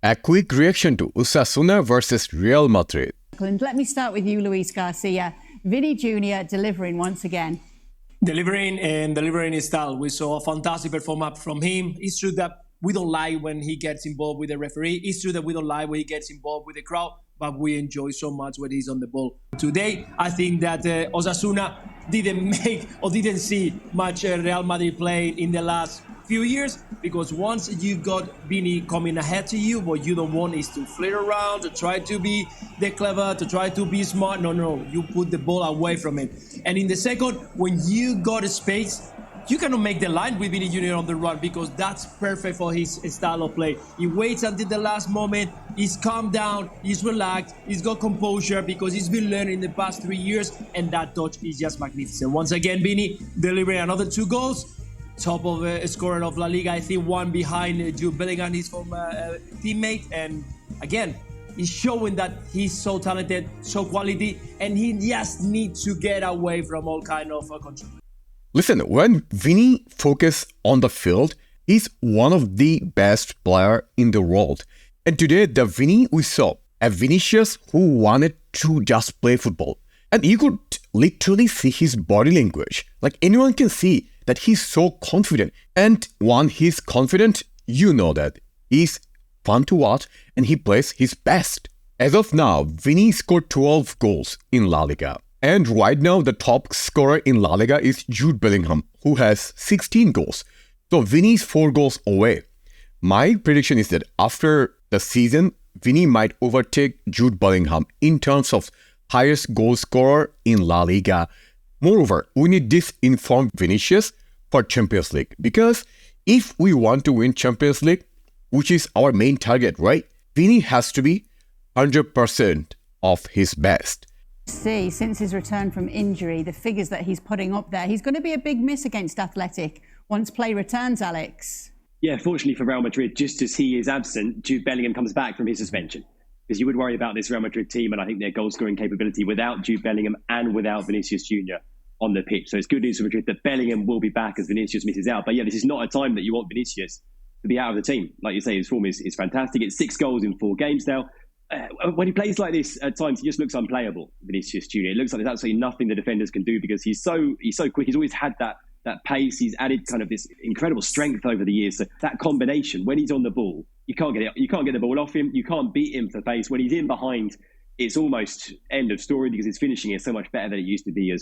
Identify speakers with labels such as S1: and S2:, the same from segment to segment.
S1: A quick reaction to Osasuna versus Real Madrid.
S2: Let me start with you, Luis Garcia. Vinny Junior delivering once again.
S3: Delivering in style. We saw a fantastic performance from him. It's true that we don't like when he gets involved with the referee. It's true that we don't like when he gets involved with the crowd, but we enjoy so much when he's on the ball. Today, I think that Osasuna didn't see much Real Madrid playing in the last few years, because once you got Vinny coming ahead to you, what you don't want is to flirt around, to try to be the clever, to try to be smart. No, you put the ball away from him. And in the second, when you got a space, you cannot make the line with Vinny Junior on the run, because that's perfect for his style of play. He waits until the last moment, he's calmed down, he's relaxed, he's got composure, because he's been learning in the past 3 years, and that touch is just magnificent. Once again, Vinny delivering another 2 goals. Top of scorer of La Liga, I think one behind Jude Bellingham, his former teammate. And again, he's showing that he's so talented, so quality, and he just needs to get away from all kind of control.
S1: Listen, when Vinny focuses on the field, he's one of the best players in the world. And today, the Vinny we saw, a Vinicius who wanted to just play football. And you could literally see his body language. Like, anyone can see that he's so confident. And when he's confident, you know that he's fun to watch and he plays his best. As of now, Vinny scored 12 goals in La Liga. And right now, the top scorer in La Liga is Jude Bellingham, who has 16 goals. So Vinny's 4 goals away. My prediction is that after the season, Vinny might overtake Jude Bellingham in terms of highest goal scorer in La Liga. Moreover, we need this informed Vinicius for Champions League, because if we want to win Champions League, which is our main target, right? Vinny has to be 100% of his best.
S2: See, since his return from injury, the figures that he's putting up there, he's going to be a big miss against Athletic once play returns, Alex.
S4: Yeah, fortunately for Real Madrid, just as he is absent, Jude Bellingham comes back from his suspension. Because you would worry about this Real Madrid team and I think their goal-scoring capability without Jude Bellingham and without Vinicius Junior on the pitch. So it's good news for Madrid that Bellingham will be back as Vinicius misses out. But yeah, this is not a time that you want Vinicius to be out of the team. Like you say, his form is fantastic. It's 6 goals in 4 games now. When he plays like this, at times he just looks unplayable, Vinicius Junior. It looks like there's absolutely nothing the defenders can do, because he's so quick. He's always had that pace. He's added kind of this incredible strength over the years. So that combination, when he's on the ball, you can't get the ball off him. You can't beat him for pace. When he's in behind, it's almost end of story, because his finishing is so much better than it used to be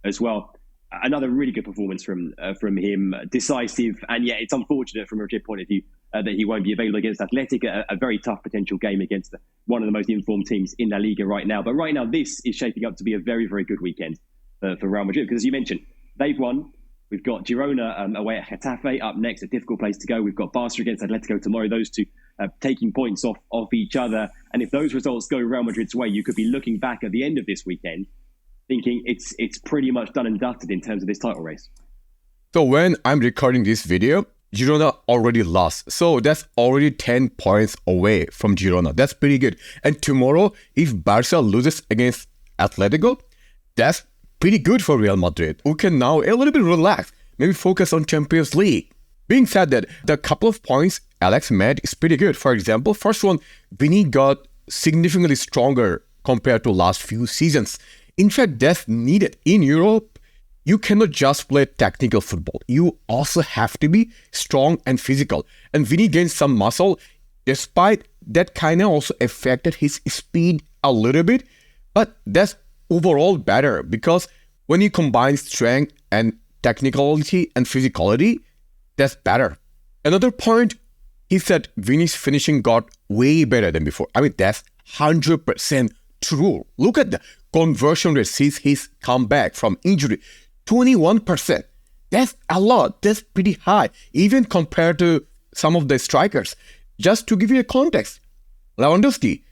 S4: as well. Another really good performance from him, decisive, and yeah, it's unfortunate from a Madrid point of view that he won't be available against Athletic, a very tough potential game against one of the most informed teams in La Liga right now. But right now, this is shaping up to be a very, very good weekend for Real Madrid, because as you mentioned, they've won. We've got Girona away at Getafe up next, a difficult place to go. We've got Barca against Atletico tomorrow, those two taking points off each other. And if those results go Real Madrid's way, you could be looking back at the end of this weekend thinking it's pretty much done and dusted in terms of this title race.
S1: So when I'm recording this video, Girona already lost. So that's already 10 points away from Girona. That's pretty good. And tomorrow, if Barca loses against Atletico, that's pretty good for Real Madrid, who can now a little bit relax, maybe focus on Champions League. Being said that, the couple of points Alex made is pretty good. For example, first one, Vinny got significantly stronger compared to last few seasons. In fact, that's needed. In Europe, you cannot just play technical football. You also have to be strong and physical. And Vinny gained some muscle, despite that kind of also affected his speed a little bit. But that's overall better, because when you combine strength and technicality and physicality, that's better. Another point, he said Vinny's finishing got way better than before. I mean, that's 100% true. Look at the conversion rate since his comeback from injury, 21%. That's a lot. That's pretty high, even compared to some of the strikers. Just to give you a context, Lewandowski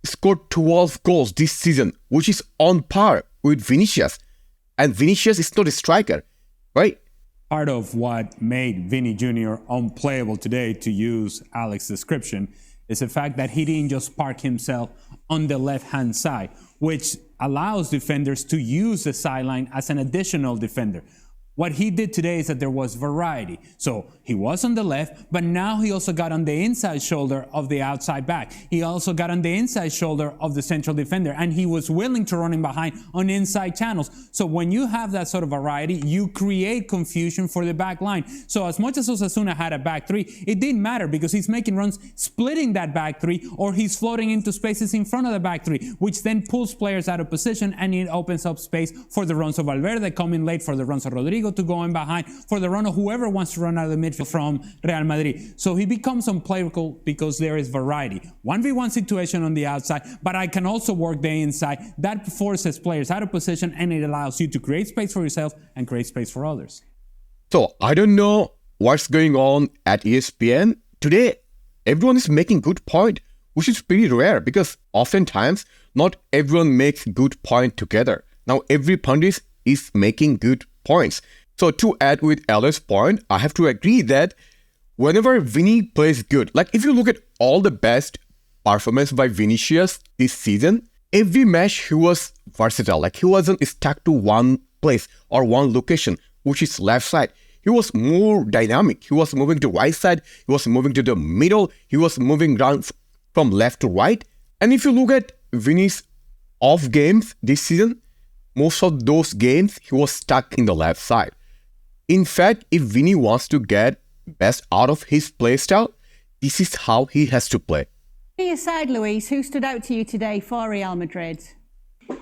S1: scored 12 goals this season, which is on par with Vinicius. And Vinicius is not a striker, right?
S5: Part of what made Vinny Jr. unplayable today, to use Alex's description, is the fact that he didn't just park himself on the left-hand side, which allows defenders to use the sideline as an additional defender. What he did today is that there was variety. So he was on the left, but now he also got on the inside shoulder of the outside back. He also got on the inside shoulder of the central defender, and he was willing to run in behind on inside channels. So when you have that sort of variety, you create confusion for the back line. So as much as Osasuna had a back three, it didn't matter because he's making runs splitting that back three, or he's floating into spaces in front of the back three, which then pulls players out of position, and it opens up space for the runs of Valverde coming late, for the runs of Rodrigo to go in behind, for the run of whoever wants to run out of the midfield from Real Madrid. So he becomes unplayable because there is variety. 1v1 situation on the outside, but I can also work the inside. That forces players out of position, and it allows you to create space for yourself and create space for others.
S1: So I don't know what's going on at ESPN. Today, everyone is making good point, which is pretty rare because oftentimes not everyone makes good point together. Now every pundit is making good points. So to add with Ale's point, I have to agree that whenever Vini plays good, like if you look at all the best performance by Vinicius this season, every match he was versatile. Like he wasn't stuck to one place or one location, which is left side. He was more dynamic. He was moving to right side. He was moving to the middle. He was moving around from left to right. And if you look at Vini's off games this season, most of those games he was stuck in the left side. In fact, if Vini wants to get best out of his play style, this is how he has to play.
S2: On your side, Luis, who stood out to you today for Real Madrid?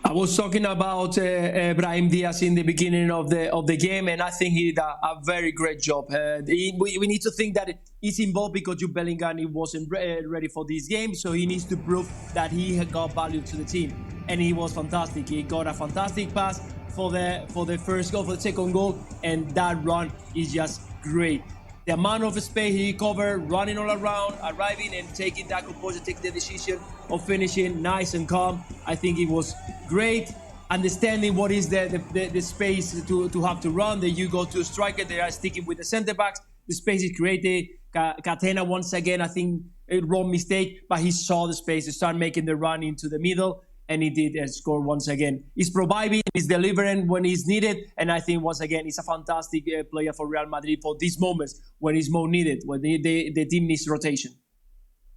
S3: I was talking about Brahim Diaz in the beginning of the game, and I think he did a very great job. We need to think that he's involved because Jude Bellingham wasn't ready for this game, so he needs to prove that he had got value to the team, and he was fantastic. He got a fantastic pass for the first goal, for the second goal, and that run is just great. The amount of space he covered, running all around, arriving and taking that composure, taking the decision of finishing nice and calm. I think it was great. Understanding what is the space to have to run. Then you go to a striker, they are sticking with the center backs. The space is created. Catena once again, I think a wrong mistake, but he saw the space to start making the run into the middle. And he did score once again. He's providing, he's delivering when he's needed. And I think, once again, he's a fantastic player for Real Madrid for these moments when he's more needed, when the team needs rotation.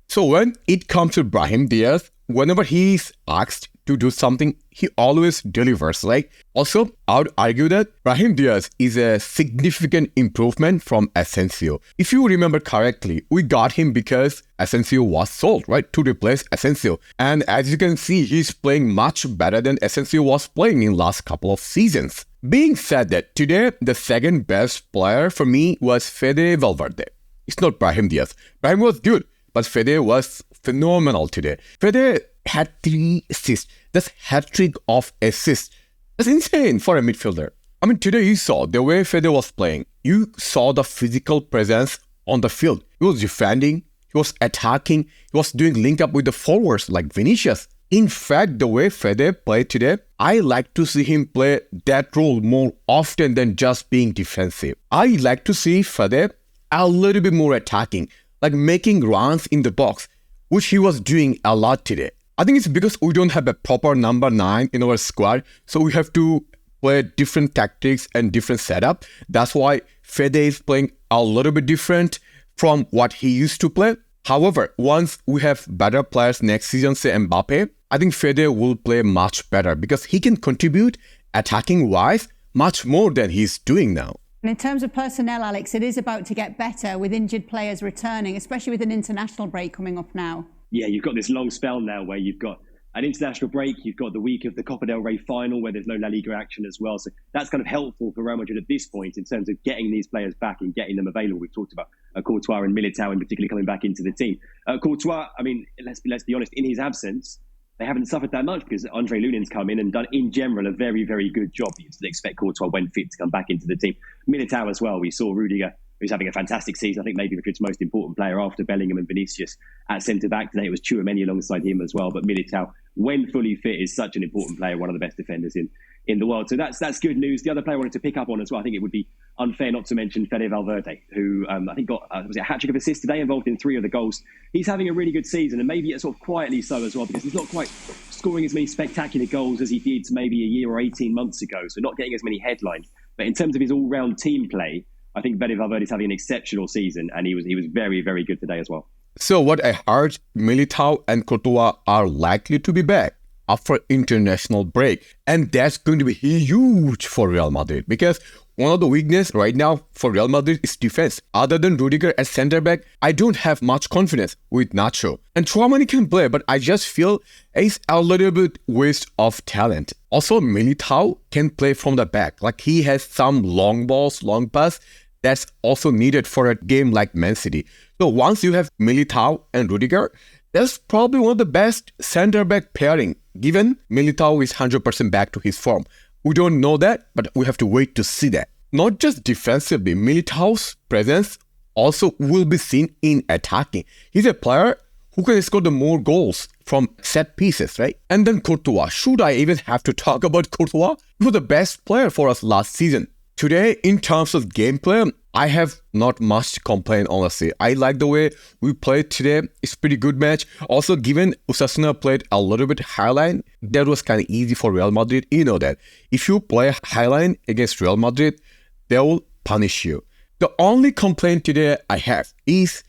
S1: So when it comes to Brahim Diaz, whenever he's asked to do something, he always delivers. Like, also, I would argue that Brahim Diaz is a significant improvement from Asensio. If you remember correctly, we got him because Asensio was sold, right, to replace Asensio. And as you can see, he's playing much better than Asensio was playing in last couple of seasons. Being said that, today, the second best player for me was Fede Valverde. It's not Brahim Diaz. Brahim was good, but Fede was phenomenal today. Fede had 3 assists. That's hat-trick of assists. That's insane for a midfielder. I mean, today you saw the way Fede was playing. You saw the physical presence on the field. He was defending, he was attacking, he was doing link up with the forwards like Vinicius. In fact, the way Fede played today, I like to see him play that role more often than just being defensive. I like to see Fede a little bit more attacking, like making runs in the box, which he was doing a lot today. I think it's because we don't have a proper number 9 in our squad, so we have to play different tactics and different setup. That's why Fede is playing a little bit different from what he used to play. However, once we have better players next season, say Mbappe, I think Fede will play much better because he can contribute attacking-wise much more than he's doing now.
S2: And in terms of personnel, Alex, it is about to get better with injured players returning, especially with an international break coming up now.
S4: Yeah, you've got this long spell now where you've got an international break, you've got the week of the Copa del Rey final where there's no La Liga action as well. So that's kind of helpful for Real Madrid at this point in terms of getting these players back and getting them available. We've talked about Courtois and Militao in particular coming back into the team. Courtois, I mean, let's be honest, in his absence, they haven't suffered that much because Andre Lunin's come in and done, in general, a very, very good job. You'd expect Courtois, when fit, to come back into the team. Militao as well. We saw Rudiger, who's having a fantastic season. I think maybe Madrid's most important player after Bellingham and Vinicius at centre-back. Today it was Tchouameni alongside him as well. But Militao, when fully fit, is such an important player, one of the best defenders in the world. So that's good news. The other player I wanted to pick up on as well, I think it would be unfair not to mention Fede Valverde, who I think got was it a hat-trick of assists today, involved in 3 of the goals. He's having a really good season, and maybe sort of quietly so as well, because he's not quite scoring as many spectacular goals as he did maybe a year or 18 months ago, so not getting as many headlines. But in terms of his all-round team play, I think Fede Valverde is having an exceptional season, and he was very, very good today as well.
S1: So what I heard, Militao and Courtois are likely to be back after international break. And that's going to be huge for Real Madrid, because one of the weaknesses right now for Real Madrid is defense. Other than Rudiger as center back, I don't have much confidence with Nacho. And Tchouaméni can play, but I just feel it's a little bit waste of talent. Also, Militao can play from the back. Like, he has some long balls, long pass that's also needed for a game like Man City. So once you have Militao and Rudiger, that's probably one of the best center-back pairing, given Militao is 100% back to his form. We don't know that, but we have to wait to see that. Not just defensively, Militao's presence also will be seen in attacking. He's a player who can score the more goals from set pieces, right? And then Courtois. Should I even have to talk about Courtois? He was the best player for us last season. Today, in terms of gameplay, I have not much to complain, honestly. I like the way we played today. It's a pretty good match. Also, given Osasuna played a little bit highline, that was kind of easy for Real Madrid. You know that. If you play highline against Real Madrid, they will punish you. The only complaint today I have is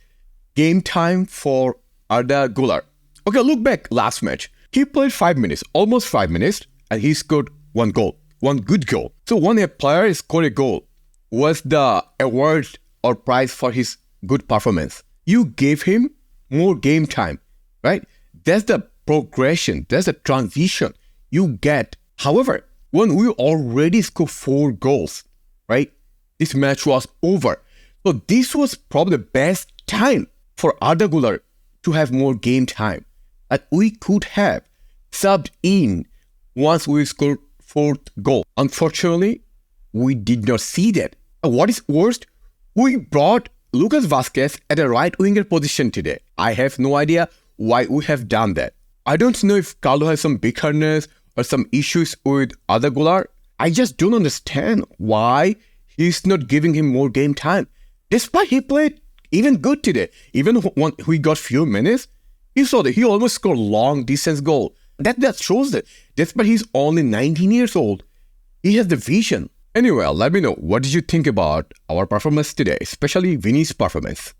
S1: game time for Arda Guler. Okay, look back last match. He played 5 minutes, almost 5 minutes, and he scored one goal. One good goal. So when a player scored a goal, was the award or prize for his good performance. You gave him more game time, right? That's the progression. That's the transition you get. However, when we already scored 4 goals, right? This match was over. So this was probably the best time for Arda Guler to have more game time. And we could have subbed in once we scored 4th goal. Unfortunately, we did not see that. And what is worst, we brought Lucas Vazquez at a right winger position today. I have no idea why we have done that. I don't know if Carlo has some bitterness or some issues with Arda Guler. I just don't understand why he's not giving him more game time. Despite he played even good today. Even when he got few minutes, you saw that he almost scored long distance goal. That shows that despite he's only 19 years old, he has the vision. Anyway, let me know, what did you think about our performance today, especially Vini's performance?